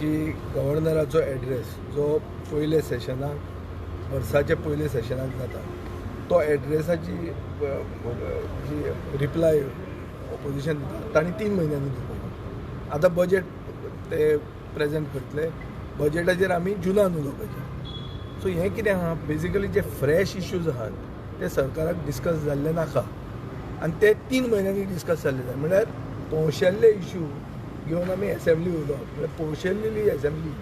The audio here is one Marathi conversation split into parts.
की गव्हर्नराचो एड्रेस जो पयले सेशनाक वर्साचे पयले सेशनाक जाता तो एड्रेसाची जी रिप्लाय ऑपोजिशन दिता तांणी 3 म्हयन्यांनी दिवपाची. आतां बजेट ते प्रेजेंट करतले, बजेटाचेर आमी जुनान उलोवपाचें. सो हें कितें आहा, बेजिकली जे फ्रेश इश्यूज आहात ते सरकाराक डिस्कस जाल्ले नाका आनी ते 3 म्हयन्यांनी डिस्कस जाल्ले जाय. म्हळ्यार पोवशेल्ले इश्यू घेवन आमी एसेंब्ली उलोवप, म्हळ्यार पोवशेल्ली एसेंब्ली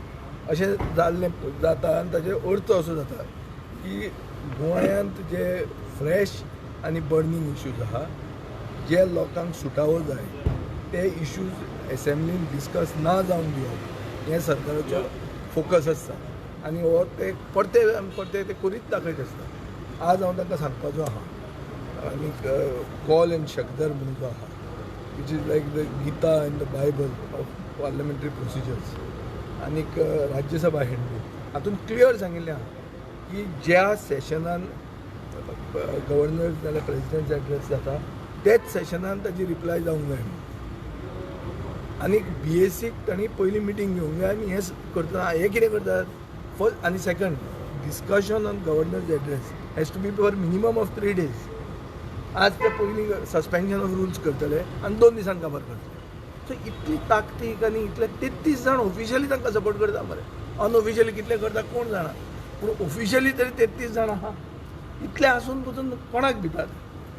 अशें जाल्लें जाता आनी ताचेर अर्थ असो जाता की गोंयांत जे फ्रेश आनी बर्निंग इश्यूज आहा जे लोकांक सुटावो जाय ते इश्यूज एसेंब्लीन डिस्कस ना जावन दिवप हें सरकाराचो फोकस आसता आनी हो ते परते ते करीत दाखयत आसता. आज हांव तांकां सांगपाचो आहा आनी कॉल एंड शक्दर म्हणून जो आहा which is like the Gita and the Bible of parliamentary procedures आनीक राज्यसभा हँडबूक हातून क्लियर सांगिल्लें आहा की ज्या सेशनान गव्हर्नर नाजाल्यार प्रेजिडेंट एड्रेस जाता तेच सेशनान ताची रिप्लाय जावंक जाय. आनीक BSc तांणी पयली मिटींग घेवंक जाय आनी हें करता हे कितें करतात फर्स्ट आनी second discussion on governors address has to be for minimum of 3 days. आज ते पयलीं सस्पेन्शन ऑफ रूल्स करतले आनी 2 दिसान काबार करतले. सो इतली ताकतीक आनी इतले 33 जाण ऑफिशियली तांकां सपोर्ट करता मरे. अनऑफिशियली कितले करता कोण जाणा, पूण ऑफिशियली तरी 33 जाण आहा. इतले आसून पसून कोणाक भितात?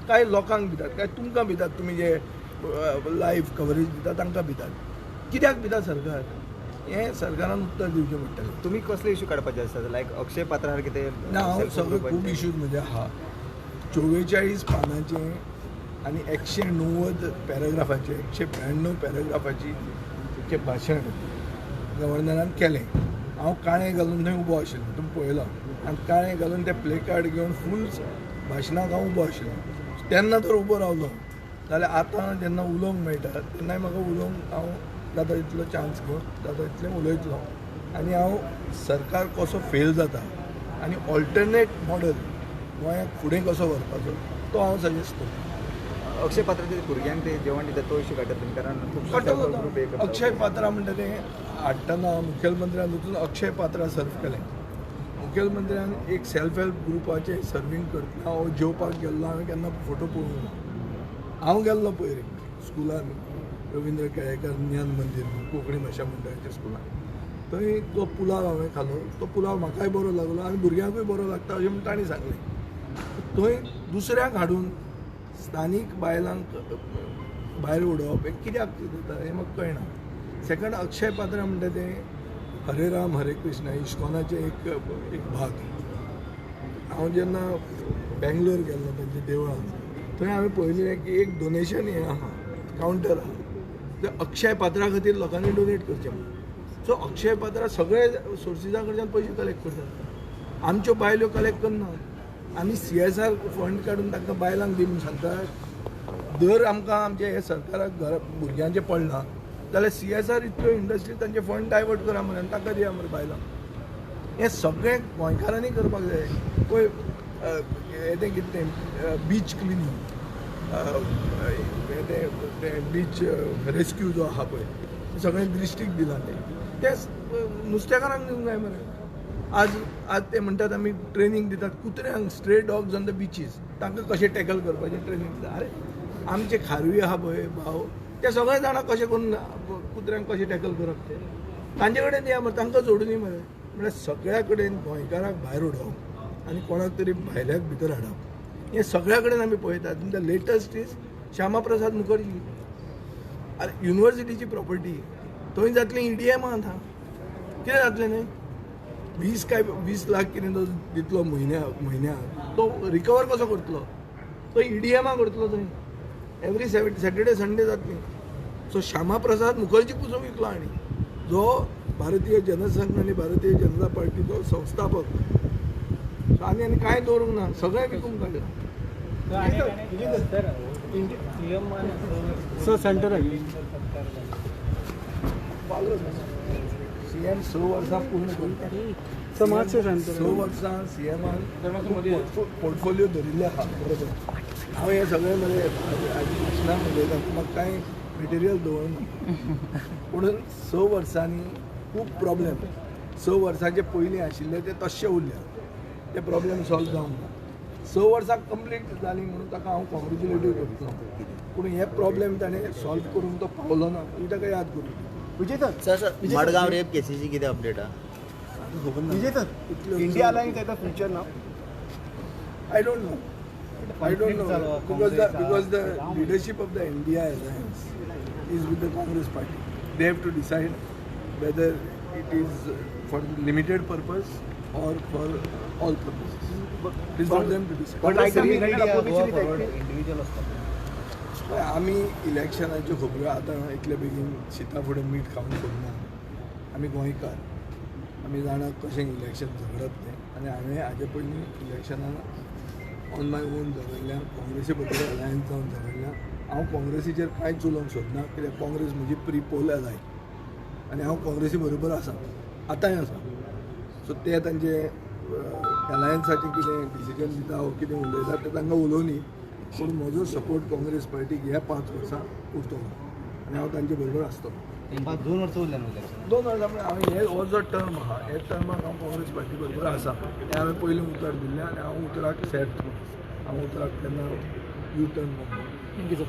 काय लोकांक भितात, काय तुमकां भितात? तुमी जे लायव्ह कवरेज दिता तांकां भितात. कित्याक भिता सरकार? हें सरकारान उत्तर दिवचें पडटलें. तुम्ही कसले इश्यू काडपाचे आसता लायक अक्षय पात्रार कितें ना हांव सगळे खूब इश्यूज म्हजे आहा. 44 पानांचे आनी 190 पॅराग्राफाचे 192 पॅराग्राफाची भाशण गव्हर्नरान केलें. हांव काळें घालून थंय उबो आशिल्लो, तुमी पळयलो, आनी काळें घालून ते प्ले कार्ड घेवन फूल भाशणाक हांव उबो आशिल्लो. तेन्ना तर उबो रावलो जाल्यार आतां जेन्ना उलोवंक मेळटा तेन्नाय म्हाका उलोवंक हांव जाता तितलो चान्स घेवन जाता तितलें उलयतलो. आनी हांव सरकार कसो फेल जाता आनी ऑल्टरनेट मॉडल गोंयाक फुडें कसो व्हरपाचो तो हांव सजेस्ट करतां. अक्षय पात्राचे भुरग्यांक ते जेवण दिता तो इश्यू काडटा तुमी कारण अक्षय पात्रा म्हणटा तें हाडटना मुखेलमंत्र्यान वचून अक्षय पात्रा सर्व केलें. मुखेलमंत्र्यान एक सेल्फ हेल्प ग्रुपाचे सर्वींग करतना हांव जेवपाक गेल्लो, हांवें केन्ना फोटो पळोवंक ना. हांव गेल्लो पयर स्कुलान रविंद्र केळेकर ज्ञान मंदीर कोंकणी भाशा मंडळाच्या स्कुलान. थंय तो पुलाव हांवें खालो. तो पुलाव म्हाकाय बरो लागलो आनी भुरग्यांकूय बरो लागता अशें म्हण तांणी सांगलें. थंय दुसऱ्यांक हाडून स्थानीक बायलांक भायर उडोवप हें कित्याक जाता हें म्हाका कळना. सेकंड अक्षय पात्रा म्हणटा तें हरे राम हरे कृष्ण इस्कॉनाचे एक भाग. हांव जेन्ना बेंगलोर गेल्लो तांच्या देवळान थंय हांवें पळयलें की एक डोनेशन हें आहा कावंटर आहा ते अक्षय पात्रा खातीर लोकांनी डोनेट करचें म्हणून. सो अक्षय पात्रा सगळे सोर्सिसां कडच्यान पयशे कलेक्ट करतात. आमच्यो बायल्यो कलेक्ट करनात आनी CSR फंड काडून तांकां बायलांक दी म्हूण सांगतात. दर आमकां आमचे हे सरकाराक भुरग्यांचें पडना जाल्यार CSR इतल्यो इंडस्ट्री तांचे फंड डायवर्ट करा मरे आनी तांकां दिया मरे बायलांक. हें सगळें गोंयकारांनी करपाक जाय. पळय तें कितें तें बीच क्लिनींग तें बीच रेस्क्यू जो आहा पळय सगळें डिस्ट्रिक्ट दिलां तें नुस्तेकारांक दिवंक जाय मरे. आज ते म्हणटात आमी ट्रेनींग दितात कुत्र्यांक stray dogs on the beaches तांकां कशें टॅकल करपाचें ट्रेनींग दिता. अरे आमचे खारवी आहा पळय भाव ते सगळे जाणां कशें करून कुत्र्यांक कशें टॅकल करप ते तांचे कडेन दिया मरे तांकां जोडुनी मरे. म्हळ्यार सगळ्या कडेन गोंयकाराक भायर उडोवप आनी कोणाक तरी भायल्याक भितर हाडप हें सगळ्या कडेन आमी पळयतात. The latest is Shyama Prasad Mukherjee. अरे युनिवर्सिटीची प्रॉपर्टी थंय जातलें EDMांत आहा. कितें जातलें न्हय 20 लाख कितें तो दितलो म्हयन्याक तो रिकवर कसो करतलो? तो EDMा करतलो थंय. एवरी सॅटर्डे संडे जातली. सो श्यामा प्रसाद मुखर्जी कुसो विकलो आनी जो भारतीय जनसंघ आनी भारतीय जनता पार्टीचो संस्थापक. आनी कांय दवरूंक ना सगळें विकूंक काडलें. सेंटर CM 6 वर्सां पूर्ण करता. समाजचे सेंटर 6 वर्सां CMान पोर्टफोलिओ धरिल्ले आहा बरोबर. हांव हें सगळें मरे भाशणां उलयता म्हाका कांय मटेरियल दवरना पूण 6 वर्सांनी खूब प्रॉब्लेम 6 वर्सांचे पयलीं आशिल्ले ते तशे उरल्या ते प्रॉब्लेम सॉल्व जावंक ना 6 वर्सां कंप्लीट जाली म्हणून ताका हांव कॉंग्रेच्युलेटूय करतलो पूण हे प्रॉब्लेम ताणें सॉल्व करून तो पावलो ना ही ताका याद करूं विजय सर मडगांव रेप केसीची कितें अपडेट हा खबर ना विजय सर इंडिया अलायन्स येता फ्युचर ना I don't know. I don't know because the leadership of the India Alliance is with the Congress party. They have to decide whether it is for limited purpose or for all purposes. It is for them to decide. आमी इलेक्शनाच्यो खबरो आतां इतले बेगीन शिता फुडें मीठ खावन सोडना आमी गोंयकार आमी जाणा कशें इलेक्शन झगडत तें आनी हांवें हाजे पयलीं इलेक्शनान ऑन माय ओन झगडल्या काँग्रेसी बरोबर अलायन्स जावन झगडल्या हांव काँग्रेसीचेर कांयच उलोवंक सोदना कित्याक काँग्रेस म्हजी प्री पोल एलाय आनी हांव काँग्रेसी बरोबर आसा आतांय आसा सो ते तांचे एलायन्साचें कितें डिसिजन दिता वो कितें उलयता तें तांकां उलोवनी पूण म्हजो सपोर्ट काँग्रेस पार्टीक ह्या 5 वर्सां उरतलो आनी हांव तांचे बरोबर आसतलो 2 वर्सां उरल्या न्हू इलेक्शन 2 वर्सां म्हणजे हांवें हे हो जो टर्म आहा हे टर्माक हांव काँग्रेस पार्टी बरोबर आसा हें हांवें पयलीं उतर दिल्लें आनी हांव उतराक सेट हांव उतराक तेन्ना यू टर्न थँक्यू सर